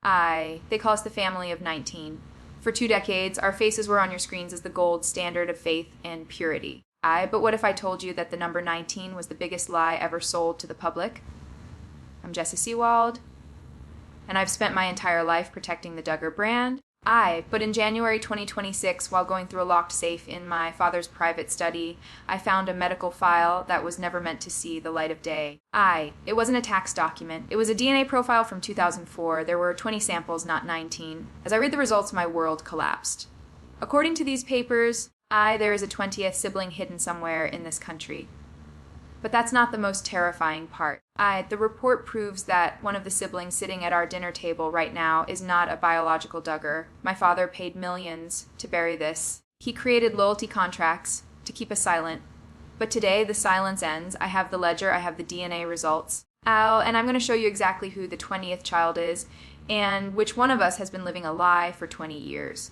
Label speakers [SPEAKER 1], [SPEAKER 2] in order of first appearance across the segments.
[SPEAKER 1] They call us the family of 19. For 2 decades, our faces were on your screens as the gold standard of faith and purity. But what if I told you that the number 19 was the biggest lie ever sold to the public? I'm Jessa Seewald, and I've spent my entire life protecting the Duggar brand. But in January 2026, while going through a locked safe in my father's private study, I found a medical file that was never meant to see the light of day. It wasn't a tax document. It was a DNA profile from 2004. There were 20 samples, not 19. As I read the results, my world collapsed. According to these papers, there is a 20th sibling hidden somewhere in this country. But that's not the most terrifying part. The report proves that one of the siblings sitting at our dinner table right now is not a biological Duggar. My father paid millions to bury this. He created loyalty contracts to keep us silent. But today, the silence ends. I have the ledger, I have the DNA results. And I'm going to show you exactly who the 20th child is and which one of us has been living a lie for 20 years.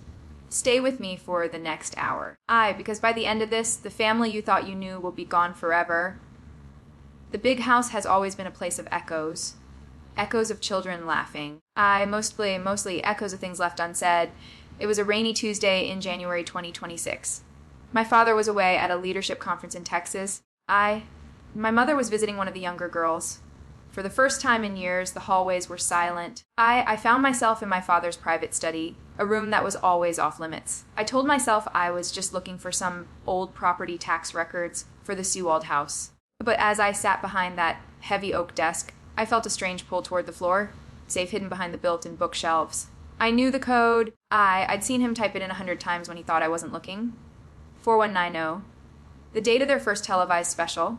[SPEAKER 1] Stay with me for the next hour. Because by the end of this, the family you thought you knew will be gone forever. The big house has always been a place of echoes. Echoes of children laughing. Mostly echoes of things left unsaid. It was a rainy Tuesday in January 2026. My father was away at a leadership conference in Texas. My mother was visiting one of the younger girls. For the first time in years, the hallways were silent. I found myself in my father's private study, a room that was always off limits. I told myself I was just looking for some old property tax records for the Seewald house. But as I sat behind that heavy oak desk, I felt a strange pull toward the floor, safe hidden behind the built-in bookshelves. I knew the code. I'd seen him type it in 100 times when he thought I wasn't looking. 4190. The date of their first televised special.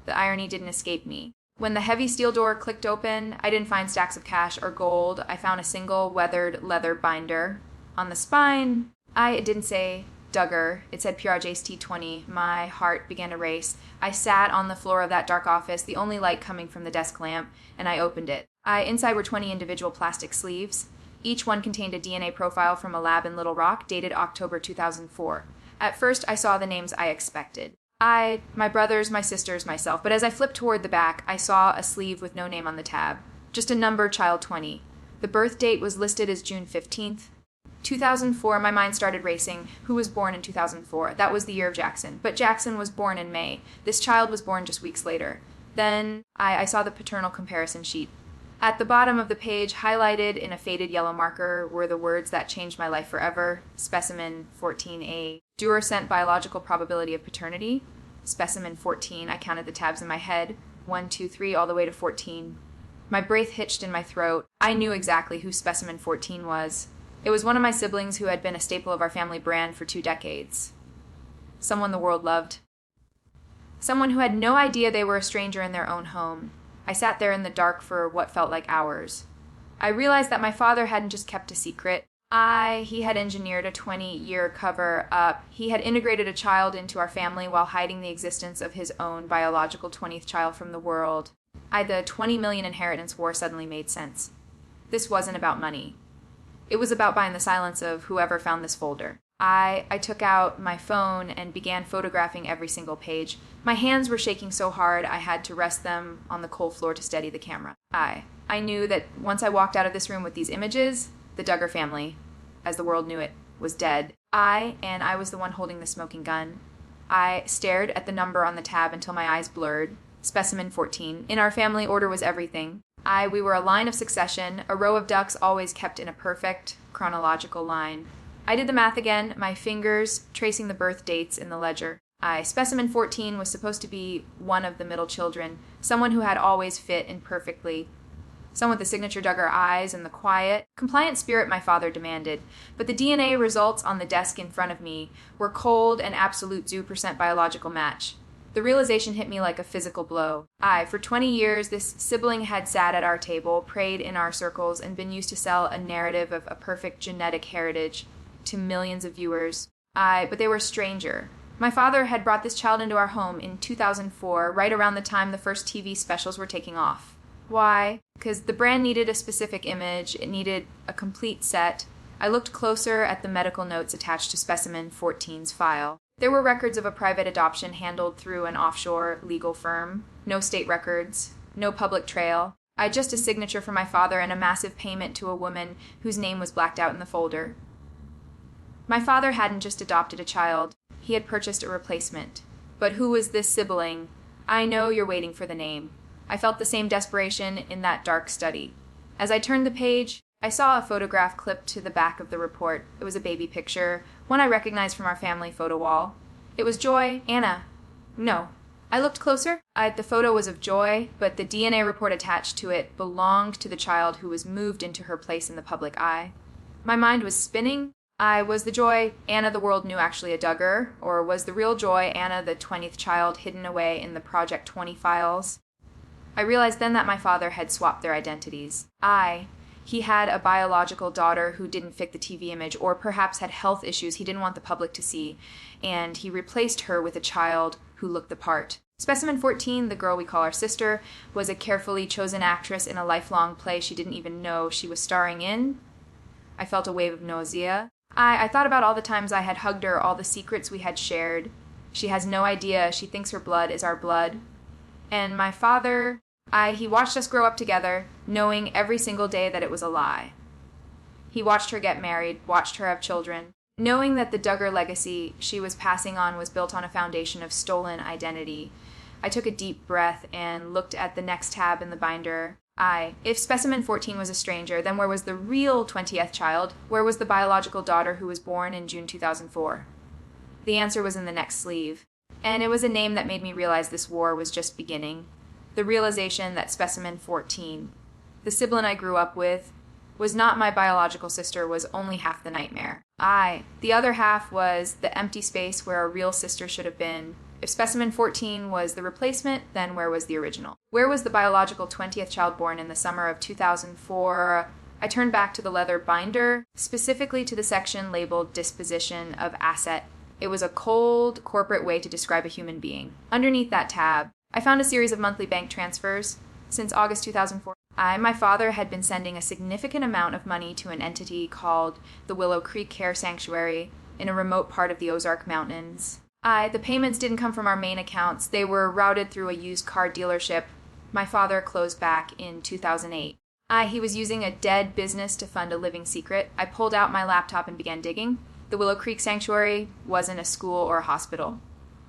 [SPEAKER 1] The irony didn't escape me. When the heavy steel door clicked open, I didn't find stacks of cash or gold. I found a single weathered leather binder. On the spine, it didn't say Duggar. It said PRJ's T20. My heart began to race. I sat on the floor of that dark office, the only light coming from the desk lamp, and I opened it. Inside were 20 individual plastic sleeves. Each one contained a DNA profile from a lab in Little Rock, dated October 2004. At first, I saw the names I expected. My brothers, my sisters, myself. But as I flipped toward the back, I saw a sleeve with no name on the tab. Just a number, child 20. The birth date was listed as June 15th. 2004, my mind started racing. Who was born in 2004? That was the year of Jackson. But Jackson was born in May. This child was born just weeks later. Then I saw the paternal comparison sheet. At the bottom of the page, highlighted in a faded yellow marker, were the words that changed my life forever. Specimen 14A. Duer-cent biological probability of paternity. Specimen 14. I counted the tabs in my head. 1, 2, 3, all the way to 14. My breath hitched in my throat. I knew exactly who Specimen 14 was. It was one of my siblings who had been a staple of our family brand for 2 decades. Someone the world loved. Someone who had no idea they were a stranger in their own home. I sat there in the dark for what felt like hours. I realized that my father hadn't just kept a secret. He had engineered a 20-year cover-up. He had integrated a child into our family while hiding the existence of his own biological 20th child from the world. The 20 million inheritance war suddenly made sense. This wasn't about money. It was about buying the silence of whoever found this folder. I took out my phone and began photographing every single page. My hands were shaking so hard I had to rest them on the cold floor to steady the camera. I knew that once I walked out of this room with these images, the Duggar family, as the world knew it, was dead. I was the one holding the smoking gun. I stared at the number on the tab until my eyes blurred. Specimen 14. In our family, order was everything. We were a line of succession, a row of ducks always kept in a perfect chronological line. I did the math again, my fingers tracing the birth dates in the ledger. Specimen 14 was supposed to be one of the middle children, someone who had always fit in perfectly. Someone with the signature Duggar eyes and the quiet, compliant spirit my father demanded. But the DNA results on the desk in front of me were cold and absolute 0% biological match. The realization hit me like a physical blow. For 20 years, this sibling had sat at our table, prayed in our circles, and been used to sell a narrative of a perfect genetic heritage to millions of viewers. But they were a stranger. My father had brought this child into our home in 2004, right around the time the first TV specials were taking off. Why? Because the brand needed a specific image. It needed a complete set. I looked closer at the medical notes attached to Specimen 14's file. There were records of a private adoption handled through an offshore legal firm. No state records. No public trail. Just a signature for my father and a massive payment to a woman whose name was blacked out in the folder. My father hadn't just adopted a child, he had purchased a replacement. But who was this sibling? I know you're waiting for the name. I felt the same desperation in that dark study. As I turned the page, I saw a photograph clipped to the back of the report. It was a baby picture, one I recognized from our family photo wall. It was Joy, Anna. No. I looked closer. The photo was of Joy, but the DNA report attached to it belonged to the child who was moved into her place in the public eye. My mind was spinning. Was the Joy Anna the world knew actually a Duggar, or was the real Joy Anna the 20th child hidden away in the Project 20 files? I realized then that my father had swapped their identities. He had a biological daughter who didn't fit the TV image, or perhaps had health issues he didn't want the public to see, and he replaced her with a child who looked the part. Specimen 14, the girl we call our sister, was a carefully chosen actress in a lifelong play she didn't even know she was starring in. I felt a wave of nausea. I thought about all the times I had hugged her, all the secrets we had shared. She has no idea. She thinks her blood is our blood. And my father, he watched us grow up together, knowing every single day that it was a lie. He watched her get married, watched her have children, knowing that the Duggar legacy she was passing on was built on a foundation of stolen identity. I took a deep breath and looked at the next tab in the binder. If Specimen 14 was a stranger, then where was the real 20th child? Where was the biological daughter who was born in June 2004? The answer was in the next sleeve. And it was a name that made me realize this war was just beginning. The realization that Specimen 14, the sibling I grew up with, was not my biological sister was only half the nightmare. The other half was the empty space where a real sister should have been. If Specimen 14 was the replacement, then where was the original? Where was the biological 20th child born in the summer of 2004? I turned back to the leather binder, specifically to the section labeled Disposition of Asset. It was a cold, corporate way to describe a human being. Underneath that tab, I found a series of monthly bank transfers. Since August 2004, my father had been sending a significant amount of money to an entity called the Willow Creek Care Sanctuary in a remote part of the Ozark Mountains. The payments didn't come from our main accounts. They were routed through a used car dealership my father closed back in 2008. He was using a dead business to fund a living secret. I pulled out my laptop and began digging. The Willow Creek Sanctuary wasn't a school or a hospital.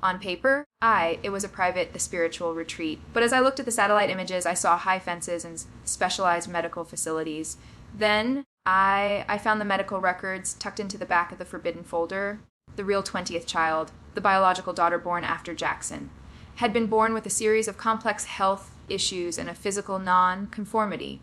[SPEAKER 1] On paper, it was a spiritual retreat. But as I looked at the satellite images, I saw high fences and specialized medical facilities. Then, I found the medical records tucked into the back of the forbidden folder. The real 20th child, the biological daughter born after Jackson, had been born with a series of complex health issues and a physical non-conformity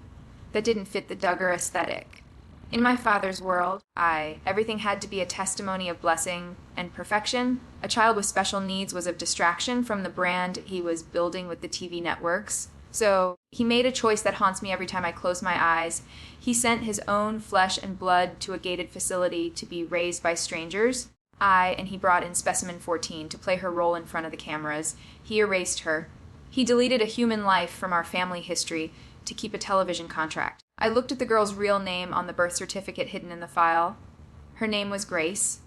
[SPEAKER 1] that didn't fit the Duggar aesthetic. In my father's world, everything had to be a testimony of blessing and perfection. A child with special needs was a distraction from the brand he was building with the TV networks. So he made a choice that haunts me every time I close my eyes. He sent his own flesh and blood to a gated facility to be raised by strangers. And he brought in Specimen 14 to play her role in front of the cameras. He erased her. He deleted a human life from our family history to keep a television contract. I looked at the girl's real name on the birth certificate hidden in the file. Her name was Grace.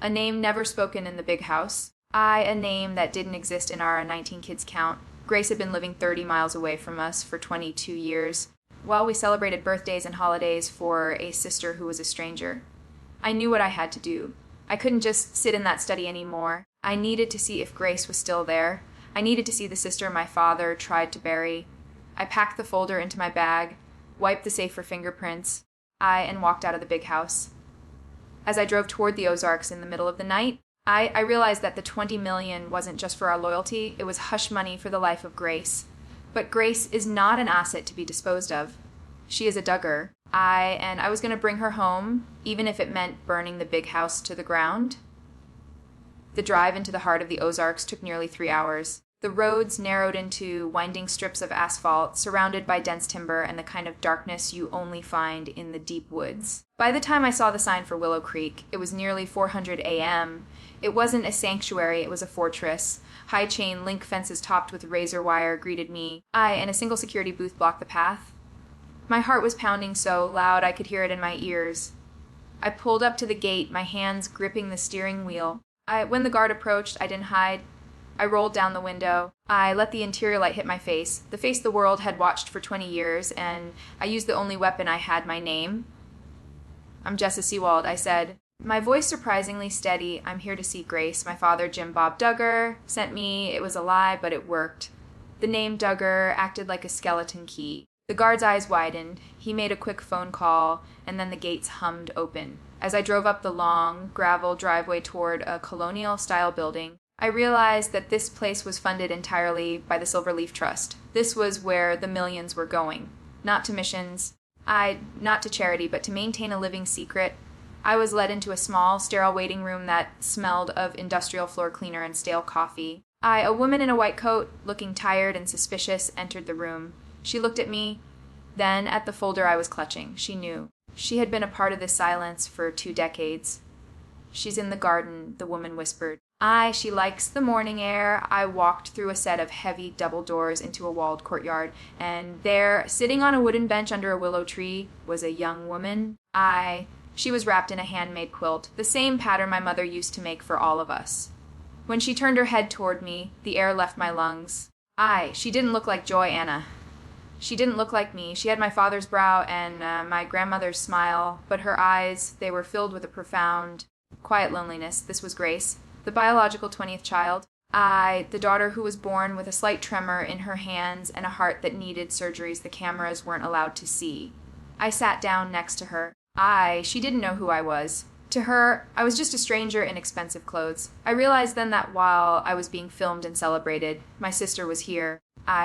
[SPEAKER 1] A name never spoken in the big house. A name that didn't exist in our 19 kids count. Grace had been living 30 miles away from us for 22 years, while we celebrated birthdays and holidays for a sister who was a stranger. I knew what I had to do. I couldn't just sit in that study anymore. I needed to see if Grace was still there. I needed to see the sister my father tried to bury. I packed the folder into my bag, wiped the safe for fingerprints, and walked out of the big house. As I drove toward the Ozarks in the middle of the night, I realized that the $20 million wasn't just for our loyalty, it was hush money for the life of Grace. But Grace is not an asset to be disposed of. She is a Duggar. I was going to bring her home, even if it meant burning the big house to the ground. The drive into the heart of the Ozarks took nearly 3 hours. The roads narrowed into winding strips of asphalt, surrounded by dense timber and the kind of darkness you only find in the deep woods. By the time I saw the sign for Willow Creek, it was nearly 400 a.m. It wasn't a sanctuary, it was a fortress. High chain link fences topped with razor wire greeted me. And a single security booth blocked the path. My heart was pounding so loud I could hear it in my ears. I pulled up to the gate, my hands gripping the steering wheel. When the guard approached, I didn't hide. I rolled down the window. I let the interior light hit my face, the face the world had watched for 20 years, and I used the only weapon I had, my name. "I'm Jessa Seewald," I said, my voice surprisingly steady. "I'm here to see Grace. My father, Jim Bob Duggar, sent me. It was a lie, but it worked." The name Duggar acted like a skeleton key. The guard's eyes widened. He made a quick phone call, and then the gates hummed open. As I drove up the long, gravel driveway toward a colonial-style building, I realized that this place was funded entirely by the Silverleaf Trust. This was where the millions were going. Not to missions, not to charity, but to maintain a living secret. I was led into a small, sterile waiting room that smelled of industrial floor cleaner and stale coffee. A woman in a white coat, looking tired and suspicious, entered the room. She looked at me, then at the folder I was clutching. She knew. She had been a part of this silence for 2 decades. "She's in the garden," the woman whispered. She likes the morning air." I walked through a set of heavy double doors into a walled courtyard, and there, sitting on a wooden bench under a willow tree, was a young woman. She was wrapped in a handmade quilt, the same pattern my mother used to make for all of us. When she turned her head toward me, the air left my lungs. She didn't look like Joy Anna. She didn't look like me. She had my father's brow and my grandmother's smile, but her eyes, they were filled with a profound, quiet loneliness. This was Grace, the biological 20th child. The daughter who was born with a slight tremor in her hands and a heart that needed surgeries the cameras weren't allowed to see. I sat down next to her. She didn't know who I was. To her, I was just a stranger in expensive clothes. I realized then that while I was being filmed and celebrated, my sister was here.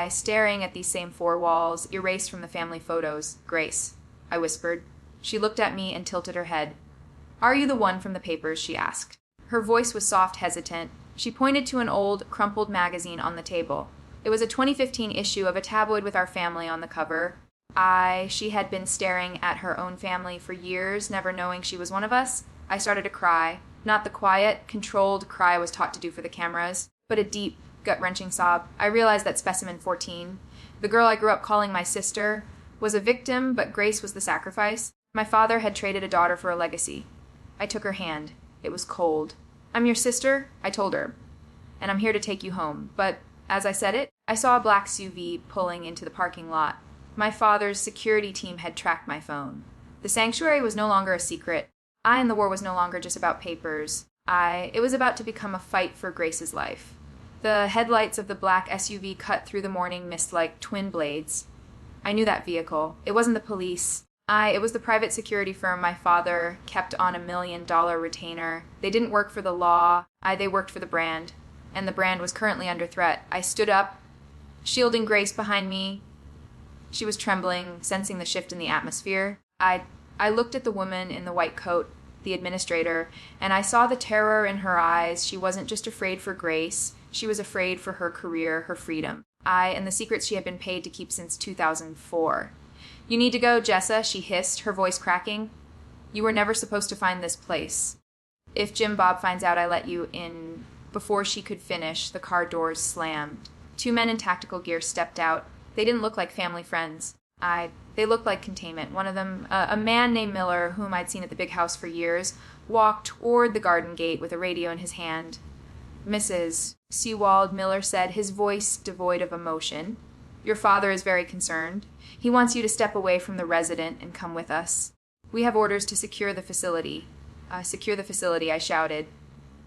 [SPEAKER 1] Staring at these same 4 walls, erased from the family photos. "Grace," I whispered. She looked at me and tilted her head. "Are you the one from the papers?" she asked. Her voice was soft, hesitant. She pointed to an old, crumpled magazine on the table. It was a 2015 issue of a tabloid with our family on the cover. She had been staring at her own family for years, never knowing she was one of us. I started to cry. Not the quiet, controlled cry I was taught to do for the cameras, but a deep, gut-wrenching sob. I realized that Specimen 14, the girl I grew up calling my sister, was a victim, but Grace was the sacrifice. My father had traded a daughter for a legacy. I took her hand. It was cold. "I'm your sister," I told her, "and I'm here to take you home." But as I said it, I saw a black SUV pulling into the parking lot. My father's security team had tracked my phone. The sanctuary was no longer a secret. And the war was no longer just about papers. It was about to become a fight for Grace's life. The headlights of the black SUV cut through the morning mist like twin blades. I knew that vehicle. It wasn't the police. It was the private security firm my father kept on $1 million retainer. They didn't work for the law. They worked for the brand. And the brand was currently under threat. I stood up, shielding Grace behind me. She was trembling, sensing the shift in the atmosphere. I looked at the woman in the white coat, the administrator, and I saw the terror in her eyes. She wasn't just afraid for Grace. She was afraid for her career, her freedom. And the secrets she had been paid to keep since 2004. "You need to go, Jessa," she hissed, her voice cracking. "You were never supposed to find this place. If Jim Bob finds out I let you in..." Before she could finish, the car doors slammed. 2 men in tactical gear stepped out. They didn't look like family friends. They looked like containment. One of them, a man named Miller, whom I'd seen at the big house for years, walked toward the garden gate with a radio in his hand. "Mrs. Seewald," Miller said, his voice devoid of emotion, "your father is very concerned. He wants you to step away from the resident and come with us. We have orders to secure the facility." "Secure the facility," I shouted,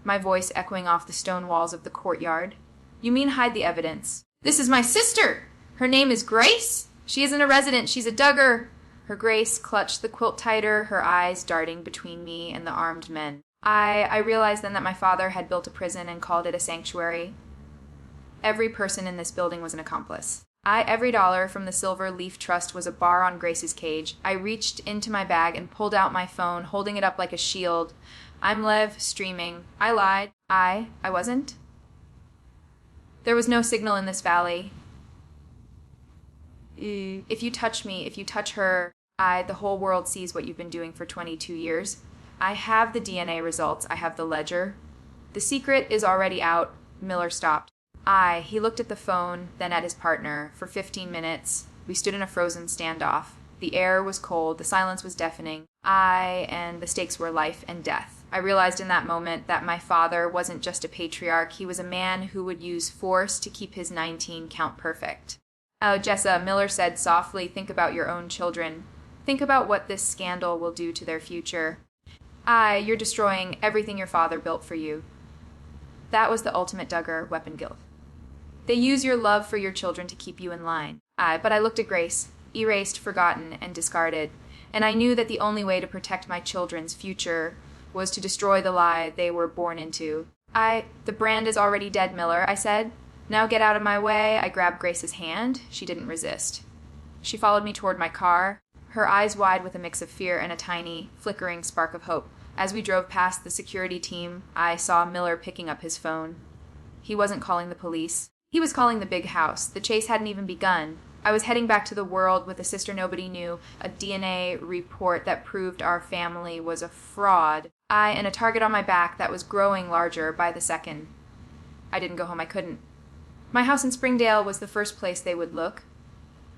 [SPEAKER 1] my voice echoing off the stone walls of the courtyard. "You mean hide the evidence?" "This is my sister! Her name is Grace? She isn't a resident, she's a Duggar." Her Grace clutched the quilt tighter, her eyes darting between me and the armed men. I realized then that my father had built a prison and called it a sanctuary. Every person in this building was an accomplice. Every dollar from the Silverleaf Trust was a bar on Grace's cage. I reached into my bag and pulled out my phone, holding it up like a shield. "I'm Lev, streaming." I lied. I wasn't. There was no signal in this valley. If you touch me, if you touch her, the whole world sees what you've been doing for 22 years. I have the DNA results. I have the ledger. The secret is already out. Miller stopped. He looked at the phone, then at his partner. For 15 minutes, we stood in a frozen standoff. The air was cold. The silence was deafening. And the stakes were life and death. I realized in that moment that my father wasn't just a patriarch, he was a man who would use force to keep his 19 count perfect. Oh, Jessa, Miller said softly, think about your own children. Think about what this scandal will do to their future. You're destroying everything your father built for you. That was the ultimate Duggar weapon guilt. They use your love for your children to keep you in line. But I looked at Grace, erased, forgotten, and discarded, and I knew that the only way to protect my children's future was to destroy the lie they were born into. The brand is already dead, Miller, I said. Now get out of my way. I grabbed Grace's hand. She didn't resist. She followed me toward my car, her eyes wide with a mix of fear and a tiny, flickering spark of hope. As we drove past the security team, I saw Miller picking up his phone. He wasn't calling the police. He was calling the big house. The chase hadn't even begun. I was heading back to the world with a sister nobody knew, a DNA report that proved our family was a fraud, and a target on my back that was growing larger by the second. I didn't go home. I couldn't. My house in Springdale was the first place they would look.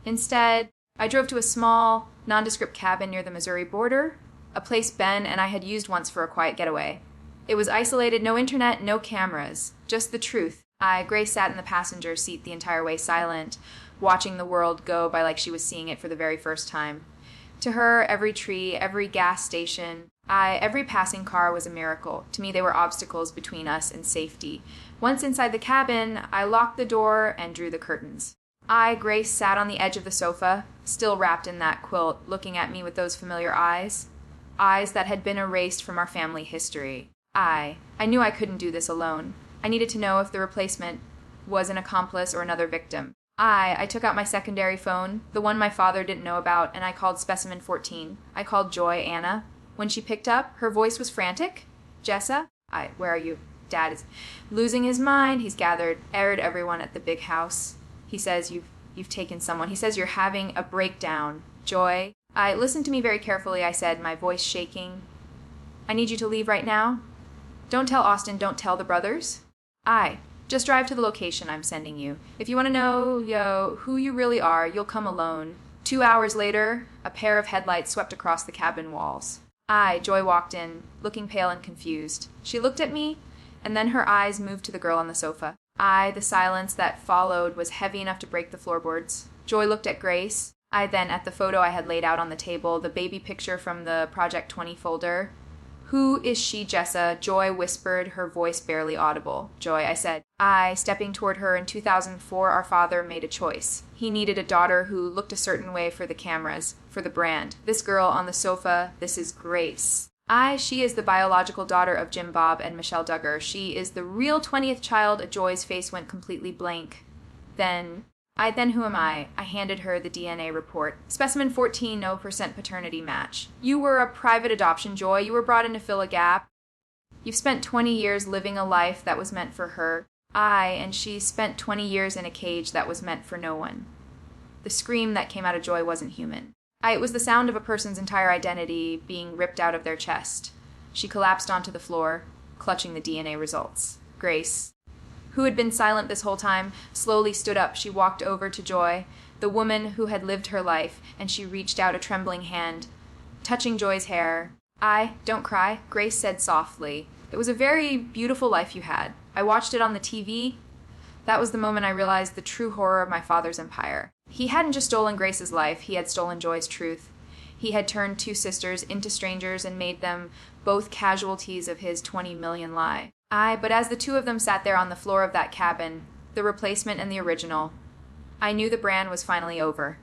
[SPEAKER 1] Instead, I drove to a small, nondescript cabin near the Missouri border, a place Ben and I had used once for a quiet getaway. It was isolated, no internet, no cameras, just the truth. Grace sat in the passenger seat the entire way, silent, watching the world go by like she was seeing it for the very first time. To her, every tree, every gas station, every passing car was a miracle. To me, they were obstacles between us and safety. Once inside the cabin, I locked the door and drew the curtains. Grace, sat on the edge of the sofa, still wrapped in that quilt, looking at me with those familiar eyes. Eyes that had been erased from our family history. I knew I couldn't do this alone. I needed to know if the replacement was an accomplice or another victim. I took out my secondary phone, the one my father didn't know about, and I called Specimen 14. I called Joy Anna. When she picked up, her voice was frantic. Jessa? Where are you? Dad is losing his mind. He's aired everyone at the big house. He says you've taken someone. He says you're having a breakdown. Joy? Listen to me very carefully, I said, my voice shaking. I need you to leave right now. Don't tell Austin, don't tell the brothers. Just drive to the location I'm sending you. If you want to know, who you really are, you'll come alone. 2 hours later, a pair of headlights swept across the cabin walls. Joy walked in, looking pale and confused. She looked at me, and then her eyes moved to the girl on the sofa. The silence that followed was heavy enough to break the floorboards. Joy looked at Grace. Then at the photo I had laid out on the table, the baby picture from the Project 20 folder. Who is she, Jessa? Joy whispered, her voice barely audible. Joy, I said. Stepping toward her in 2004, our father made a choice. He needed a daughter who looked a certain way for the cameras, for the brand. This girl on the sofa, this is Grace. She is the biological daughter of Jim Bob and Michelle Duggar. She is the real 20th child. Joy's face went completely blank. Then who am I? I handed her the DNA report. Specimen 14, no % paternity match. You were a private adoption, Joy. You were brought in to fill a gap. You've spent 20 years living a life that was meant for her. And she spent 20 years in a cage that was meant for no one. The scream that came out of Joy wasn't human. It was the sound of a person's entire identity being ripped out of their chest. She collapsed onto the floor, clutching the DNA results. Grace, who had been silent this whole time, slowly stood up. She walked over to Joy, the woman who had lived her life, and she reached out a trembling hand, touching Joy's hair. Don't cry, Grace said softly. It was a very beautiful life you had. I watched it on the TV. That was the moment I realized the true horror of my father's empire. He hadn't just stolen Grace's life, he had stolen Joy's truth. He had turned 2 sisters into strangers and made them both casualties of his 20 million lie. But as the 2 of them sat there on the floor of that cabin, the replacement and the original, I knew the brand was finally over.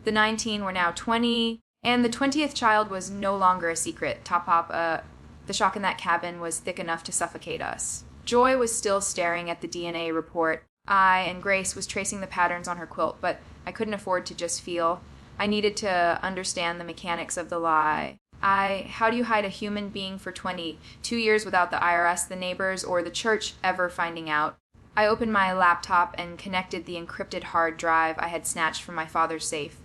[SPEAKER 1] The 19 were now 20, and the 20th child was no longer a secret. The shock in that cabin was thick enough to suffocate us. Joy was still staring at the DNA report. And Grace was tracing the patterns on her quilt, but I couldn't afford to just feel. I needed to understand the mechanics of the lie. How do you hide a human being for 22 years without the IRS, the neighbors, or the church ever finding out? I opened my laptop and connected the encrypted hard drive I had snatched from my father's safe.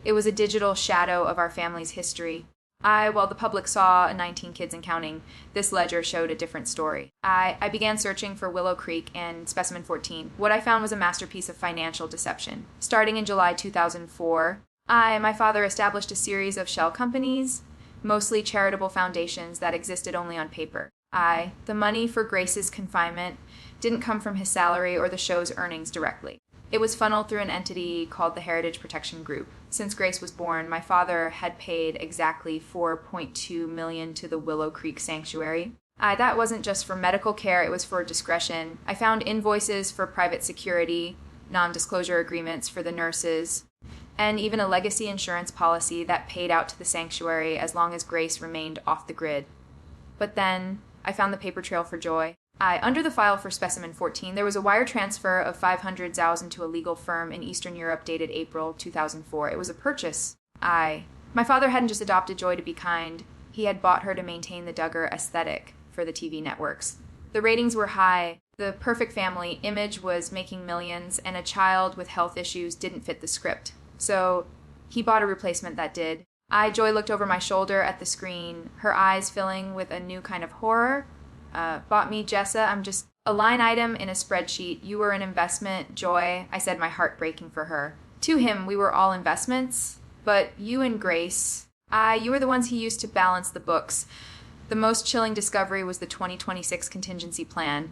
[SPEAKER 1] It was a digital shadow of our family's history. While the public saw 19 kids and counting, this ledger showed a different story. I began searching for Willow Creek and Specimen 14. What I found was a masterpiece of financial deception. Starting in July 2004, my father established a series of shell companies, mostly charitable foundations that existed only on paper. The money for Grace's confinement didn't come from his salary or the show's earnings directly. It was funneled through an entity called the Heritage Protection Group. Since Grace was born, my father had paid exactly $4.2 million to the Willow Creek Sanctuary. That wasn't just for medical care, it was for discretion. I found invoices for private security, non-disclosure agreements for the nurses, and even a legacy insurance policy that paid out to the sanctuary as long as Grace remained off the grid. But then I found the paper trail for Joy. Under the file for Specimen 14, there was a wire transfer of $500,000 to a legal firm in Eastern Europe dated April 2004. It was a purchase. My father hadn't just adopted Joy to be kind. He had bought her to maintain the Duggar aesthetic for the TV networks. The ratings were high. The perfect family image was making millions, and a child with health issues didn't fit the script. So he bought a replacement that did. Joy looked over my shoulder at the screen, her eyes filling with a new kind of horror. Bought me, Jessa. I'm just a line item in a spreadsheet. You were an investment, Joy. I said, my heart breaking for her. To him, we were all investments, but you and Grace, you were the ones he used to balance the books. The most chilling discovery was the 2026 contingency plan.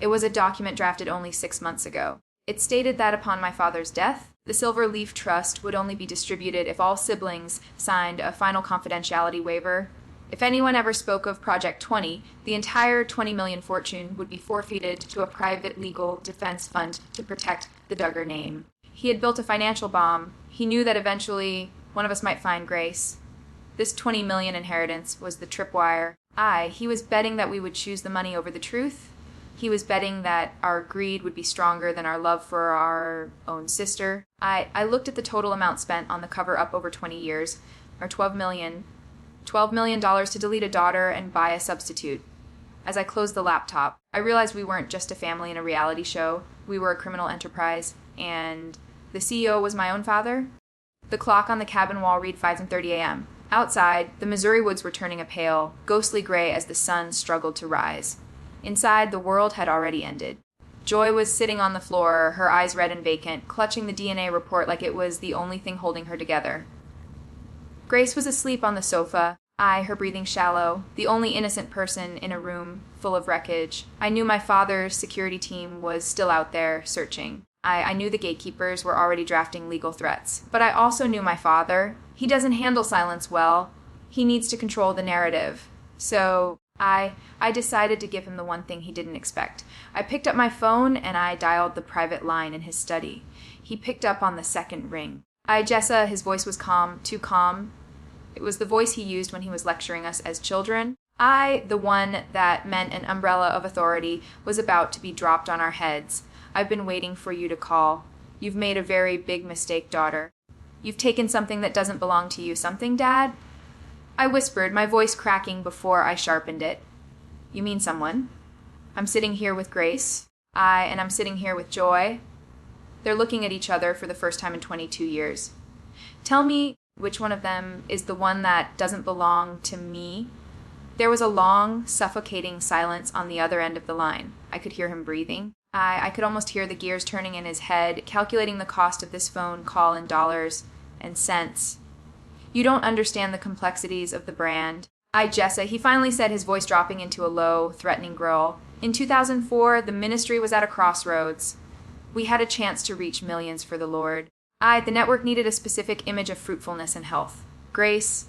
[SPEAKER 1] It was a document drafted only 6 months ago. It stated that upon my father's death, the Silver Leaf Trust would only be distributed if all siblings signed a final confidentiality waiver. If anyone ever spoke of Project 20, the entire $20 million fortune would be forfeited to a private legal defense fund to protect the Duggar name. He had built a financial bomb. He knew that eventually one of us might find Grace. This $20 million inheritance was the tripwire. He was betting that we would choose the money over the truth. He was betting that our greed would be stronger than our love for our own sister. I looked at the total amount spent on the cover-up over 20 years, or $12 million to delete a daughter and buy a substitute. As I closed the laptop, I realized we weren't just a family in a reality show. We were a criminal enterprise, and the CEO was my own father. The clock on the cabin wall read 5:30 a.m. Outside, the Missouri woods were turning a pale, ghostly gray as the sun struggled to rise. Inside, the world had already ended. Joy was sitting on the floor, her eyes red and vacant, clutching the DNA report like it was the only thing holding her together. Grace was asleep on the sofa, her breathing shallow, the only innocent person in a room full of wreckage. I knew my father's security team was still out there, searching. I knew the gatekeepers were already drafting legal threats. But I also knew my father. He doesn't handle silence well. He needs to control the narrative. So I decided to give him the one thing he didn't expect. I picked up my phone and I dialed the private line in his study. He picked up on the second ring. Jessa, his voice was calm, too calm. It was the voice he used when he was lecturing us as children. The one that meant an umbrella of authority, was about to be dropped on our heads. I've been waiting for you to call. You've made a very big mistake, daughter. You've taken something that doesn't belong to you. Something, Dad? I whispered, my voice cracking before I sharpened it. You mean someone? I'm sitting here with Grace. And I'm sitting here with Joy. They're looking at each other for the first time in 22 years. Tell me which one of them is the one that doesn't belong to me. There was a long, suffocating silence on the other end of the line. I could hear him breathing. I could almost hear the gears turning in his head, calculating the cost of this phone call in dollars and cents. You don't understand the complexities of the brand. Jessa, he finally said, his voice dropping into a low, threatening growl. In 2004, the ministry was at a crossroads. We had a chance to reach millions for the Lord. The network needed a specific image of fruitfulness and health. Grace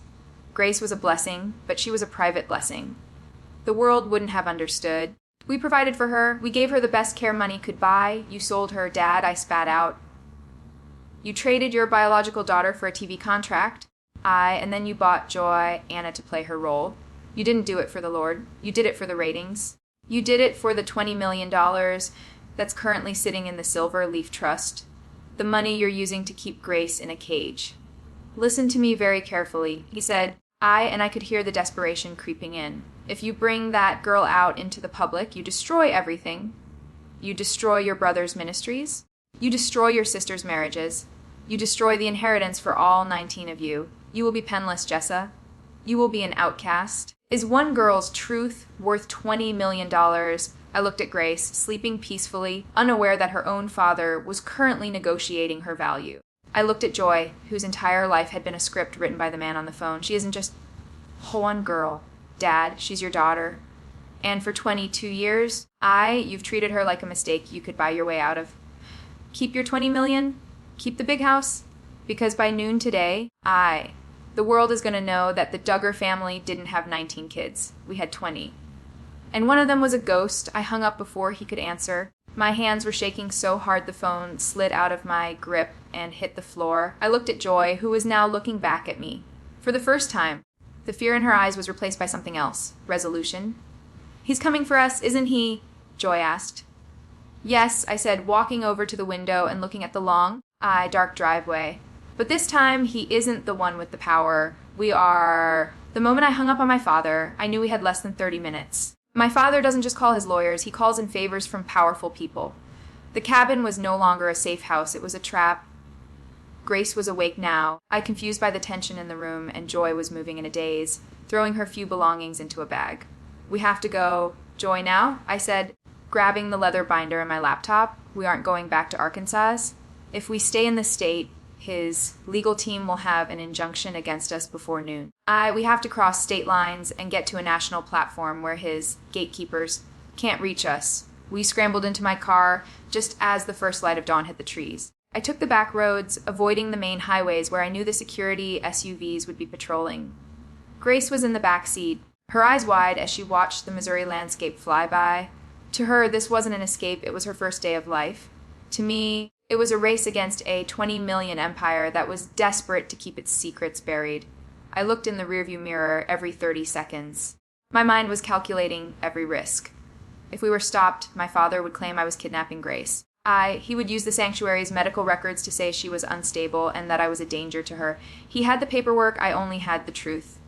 [SPEAKER 1] was a blessing, but she was a private blessing. The world wouldn't have understood. We provided for her. We gave her the best care money could buy. You sold her, Dad, I spat out. You traded your biological daughter for a TV contract. And then you bought Joy, Anna, to play her role. You didn't do it for the Lord. You did it for the ratings. You did it for the $20 million that's currently sitting in the Silver Leaf Trust. The money you're using to keep Grace in a cage. Listen to me very carefully, he said. And I could hear the desperation creeping in. If you bring that girl out into the public, you destroy everything. You destroy your brother's ministries. You destroy your sister's marriages. You destroy the inheritance for all 19 of you. You will be penniless, Jessa. You will be an outcast. Is one girl's truth worth $20 million? I looked at Grace, sleeping peacefully, unaware that her own father was currently negotiating her value. I looked at Joy, whose entire life had been a script written by the man on the phone. She isn't just One girl. Dad, she's your daughter. And for 22 years, you've treated her like a mistake you could buy your way out of. Keep your 20 million. Keep the big house. Because by noon today, the world is going to know that the Duggar family didn't have 19 kids. We had 20. And one of them was a ghost. I hung up before he could answer. My hands were shaking so hard the phone slid out of my grip and hit the floor. I looked at Joy, who was now looking back at me. For the first time, the fear in her eyes was replaced by something else. Resolution. He's coming for us, isn't he? Joy asked. Yes, I said, walking over to the window and looking at the long, dark driveway. But this time, he isn't the one with the power. We are... The moment I hung up on my father, I knew we had less than 30 minutes. My father doesn't just call his lawyers, he calls in favors from powerful people. The cabin was no longer a safe house, it was a trap. Grace was awake now, confused by the tension in the room, and Joy was moving in a daze, throwing her few belongings into a bag. We have to go. Joy now? I said, grabbing the leather binder and my laptop. We aren't going back to Arkansas. If we stay in the state, his legal team will have an injunction against us before noon. We have to cross state lines and get to a national platform where his gatekeepers can't reach us. We scrambled into my car just as the first light of dawn hit the trees. I took the back roads, avoiding the main highways where I knew the security SUVs would be patrolling. Grace was in the back seat, her eyes wide as she watched the Missouri landscape fly by. To her, this wasn't an escape, it was her first day of life. To me, it was a race against a 20 million empire that was desperate to keep its secrets buried. I looked in the rearview mirror every 30 seconds. My mind was calculating every risk. If we were stopped, my father would claim I was kidnapping Grace. He would use the sanctuary's medical records to say she was unstable and that I was a danger to her. He had the paperwork, I only had the truth.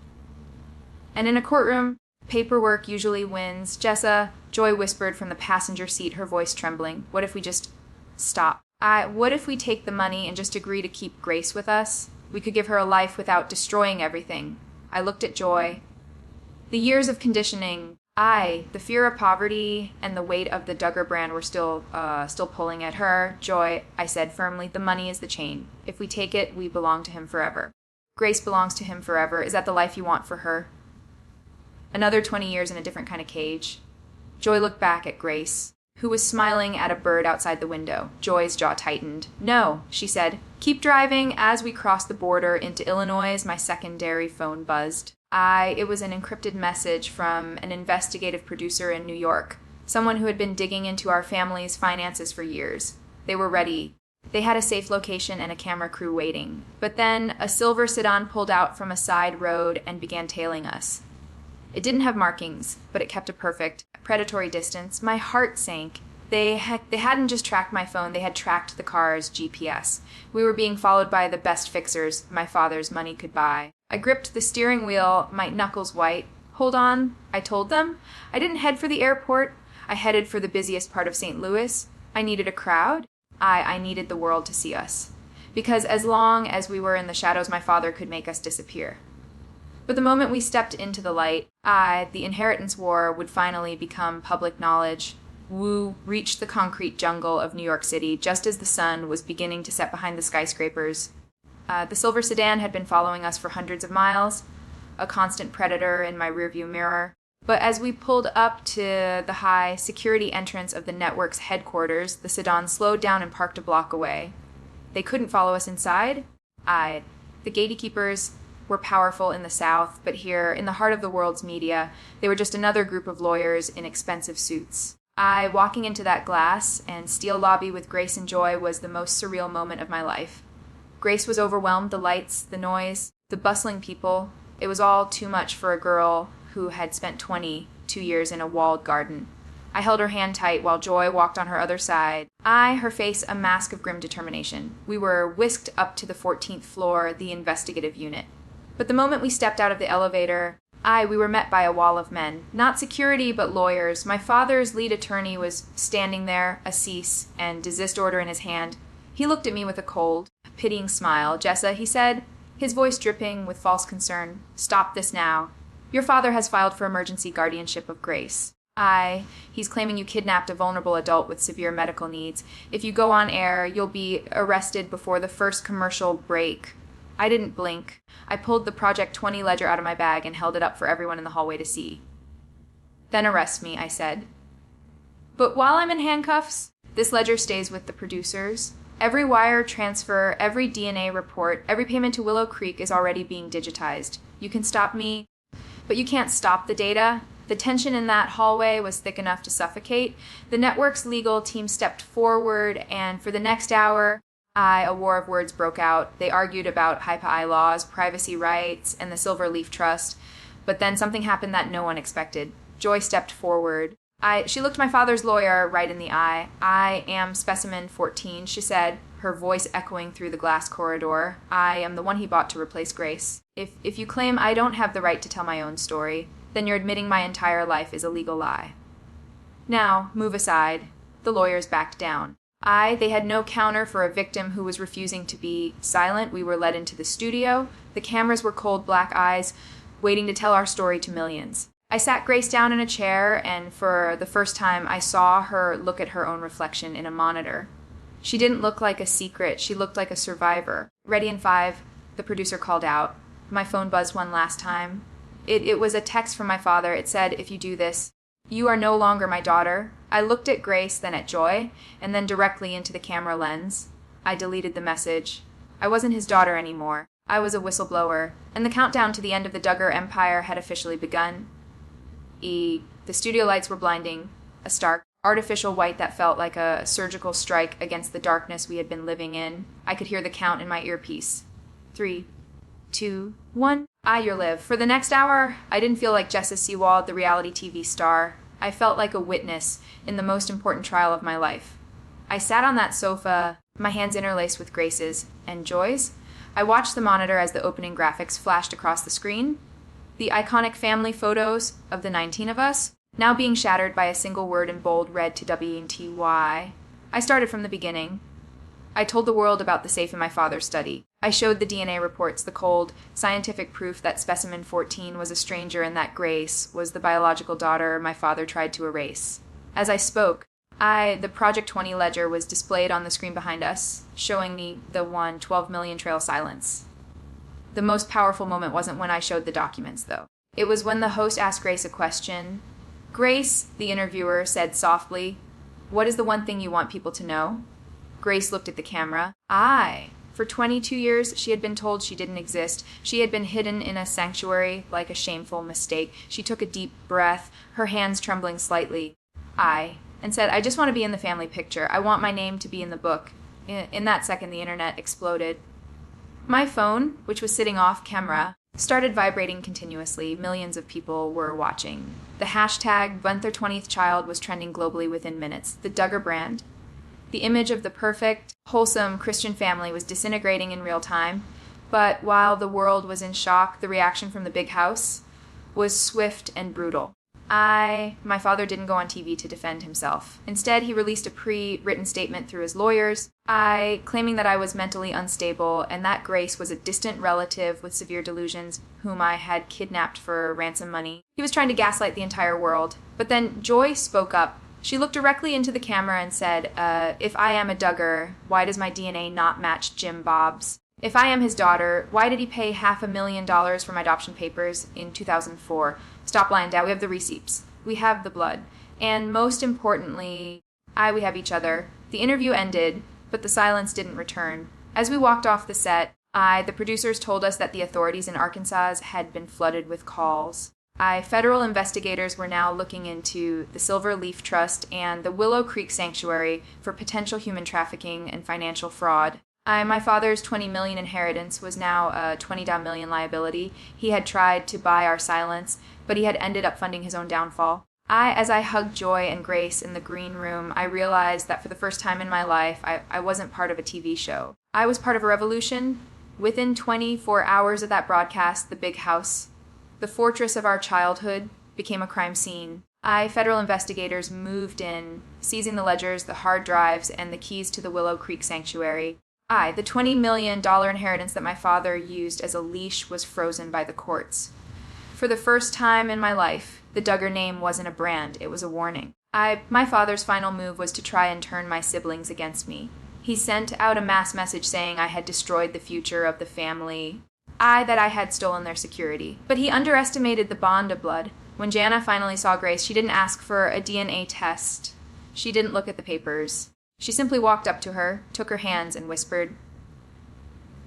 [SPEAKER 1] And in a courtroom, paperwork usually wins. Jessa, Joy whispered from the passenger seat, her voice trembling. What if we just stop? What if we take the money and just agree to keep Grace with us? We could give her a life without destroying everything. I looked at Joy. The years of conditioning, the fear of poverty and the weight of the Duggar brand were still pulling at her. Joy, I said firmly, the money is the chain. If we take it, we belong to him forever. Grace belongs to him forever. Is that the life you want for her? Another 20 years in a different kind of cage. Joy looked back at Grace, who was smiling at a bird outside the window. Joy's jaw tightened. No, she said. Keep driving. As we crossed the border into Illinois, my secondary phone buzzed. It was an encrypted message from an investigative producer in New York, someone who had been digging into our family's finances for years. They were ready. They had a safe location and a camera crew waiting. But then a silver sedan pulled out from a side road and began tailing us. It didn't have markings, but it kept a perfect, predatory distance. My heart sank. They hadn't just tracked my phone, they had tracked the car's GPS. We were being followed by the best fixers my father's money could buy. I gripped the steering wheel, my knuckles white. Hold on, I told them. I didn't head for the airport. I headed for the busiest part of St. Louis. I needed a crowd. I needed the world to see us. Because as long as we were in the shadows, my father could make us disappear. But the moment we stepped into the light, the inheritance war would finally become public knowledge. Wu reached the concrete jungle of New York City just as the sun was beginning to set behind the skyscrapers. The silver sedan had been following us for hundreds of miles, a constant predator in my rearview mirror. But as we pulled up to the high security entrance of the network's headquarters, the sedan slowed down and parked a block away. They couldn't follow us inside. The gatekeepers were powerful in the South, but here, in the heart of the world's media, they were just another group of lawyers in expensive suits. Walking into that glass and steel lobby with Grace and Joy was the most surreal moment of my life. Grace was overwhelmed, the lights, the noise, the bustling people. It was all too much for a girl who had spent 22 years in a walled garden. I held her hand tight while Joy walked on her other side. Her face a mask of grim determination. We were whisked up to the 14th floor, the investigative unit. But the moment we stepped out of the elevator, we were met by a wall of men. Not security, but lawyers. My father's lead attorney was standing there, a cease and desist order in his hand. He looked at me with a cold, pitying smile. Jessa, he said, his voice dripping with false concern, stop this now. Your father has filed for emergency guardianship of Grace. He's claiming you kidnapped a vulnerable adult with severe medical needs. If you go on air, you'll be arrested before the first commercial break. I didn't blink. I pulled the Project 20 ledger out of my bag and held it up for everyone in the hallway to see. "Then arrest me," I said. "But while I'm in handcuffs, this ledger stays with the producers. Every wire transfer, every DNA report, every payment to Willow Creek is already being digitized. You can stop me, but you can't stop the data." The tension in that hallway was thick enough to suffocate. The network's legal team stepped forward, and for the next hour, a war of words broke out. They argued about HIPAA laws, privacy rights, and the Silver Leaf Trust. But then something happened that no one expected. Joy stepped forward. She looked my father's lawyer right in the eye. "I am Specimen 14, she said, her voice echoing through the glass corridor. "I am the one he bought to replace Grace. If you claim I don't have the right to tell my own story, then you're admitting my entire life is a legal lie. Now, move aside." The lawyers backed down. They had no counter for a victim who was refusing to be silent. We were led into the studio. The cameras were cold black eyes, waiting to tell our story to millions. I sat Grace down in a chair, and for the first time I saw her look at her own reflection in a monitor. She didn't look like a secret. She looked like a survivor. "Ready in 5, the producer called out. My phone buzzed one last time. It was a text from my father. It said, "If you do this, you are no longer my daughter." I looked at Grace, then at Joy, and then directly into the camera lens. I deleted the message. I wasn't his daughter anymore. I was a whistleblower, and the countdown to the end of the Duggar empire had officially begun. The studio lights were blinding, a stark, artificial white that felt like a surgical strike against the darkness we had been living in. I could hear the count in my earpiece. 3, 2, 1. You're live. For the next hour, I didn't feel like Jessa Seewald, the reality TV star. I felt like a witness in the most important trial of my life. I sat on that sofa, my hands interlaced with Grace's and Joy's. I watched the monitor as the opening graphics flashed across the screen. The iconic family photos of the 19 of us, now being shattered by a single word in bold read to WNTY. I started from the beginning. I told the world about the safe in my father's study. I showed the DNA reports, the cold, scientific proof that Specimen 14 was a stranger and that Grace was the biological daughter my father tried to erase. As I spoke, the Project 20 ledger was displayed on the screen behind us, showing me the 12 million trail silence. The most powerful moment wasn't when I showed the documents, though. It was when the host asked Grace a question. "Grace," the interviewer said softly, "what is the one thing you want people to know?" Grace looked at the camera. For 22 years, she had been told she didn't exist. She had been hidden in a sanctuary like a shameful mistake. She took a deep breath, her hands trembling slightly. And said, "I just want to be in the family picture. I want my name to be in the book." In that second, the internet exploded. My phone, which was sitting off camera, started vibrating continuously. Millions of people were watching. The hashtag "Went Their 20th Child" was trending globally within minutes. The Duggar brand, the image of the perfect, wholesome Christian family, was disintegrating in real time. But while the world was in shock, the reaction from the big house was swift and brutal. My father didn't go on TV to defend himself. Instead, he released a pre-written statement through his lawyers, claiming that I was mentally unstable and that Grace was a distant relative with severe delusions whom I had kidnapped for ransom money. He was trying to gaslight the entire world. But then Joy spoke up. She looked directly into the camera and said, "If I am a Duggar, why does my DNA not match Jim Bob's? If I am his daughter, why did he pay $500,000 for my adoption papers in 2004? Stop lying, Dad. We have the receipts. We have the blood. And most importantly, we have each other." The interview ended, but the silence didn't return. As we walked off the set, the producers told us that the authorities in Arkansas had been flooded with calls. Federal investigators were now looking into the Silver Leaf Trust and the Willow Creek Sanctuary for potential human trafficking and financial fraud. My father's $20 million inheritance was now a $20 million liability. He had tried to buy our silence, but he had ended up funding his own downfall. As I hugged Joy and Grace in the green room, I realized that for the first time in my life, I wasn't part of a TV show. I was part of a revolution. Within 24 hours of that broadcast, the big house, the fortress of our childhood, became a crime scene. Federal investigators moved in, seizing the ledgers, the hard drives, and the keys to the Willow Creek Sanctuary. The $20 million inheritance that my father used as a leash was frozen by the courts. For the first time in my life, the Duggar name wasn't a brand, it was a warning. My father's final move was to try and turn my siblings against me. He sent out a mass message saying I had destroyed the future of the family. That I had stolen their security. But he underestimated the bond of blood. When Jana finally saw Grace, she didn't ask for a DNA test. She didn't look at the papers. She simply walked up to her, took her hands, and whispered,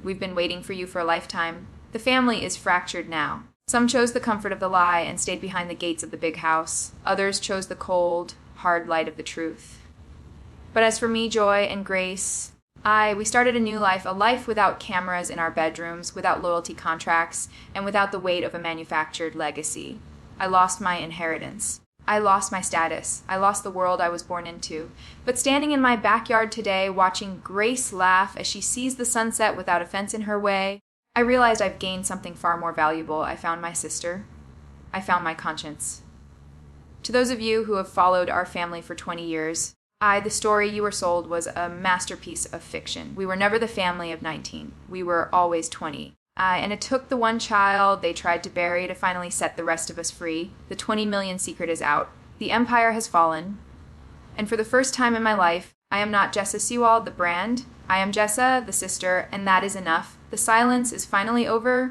[SPEAKER 1] "We've been waiting for you for a lifetime. The family is fractured now." Some chose the comfort of the lie and stayed behind the gates of the big house. Others chose the cold, hard light of the truth. But as for me, Joy, and Grace, we started a new life, a life without cameras in our bedrooms, without loyalty contracts, and without the weight of a manufactured legacy. I lost my inheritance. I lost my status. I lost the world I was born into. But standing in my backyard today, watching Grace laugh as she sees the sunset without a fence in her way, I realized I've gained something far more valuable. I found my sister. I found my conscience. To those of you who have followed our family for 20 years, the story you were sold was a masterpiece of fiction. We were never the family of 19. We were always 20. And it took the one child they tried to bury to finally set the rest of us free. The 20 million secret is out. The empire has fallen. And for the first time in my life, I am not Jessa Seewald, the brand. I am Jessa, the sister, and that is enough. The silence is finally over.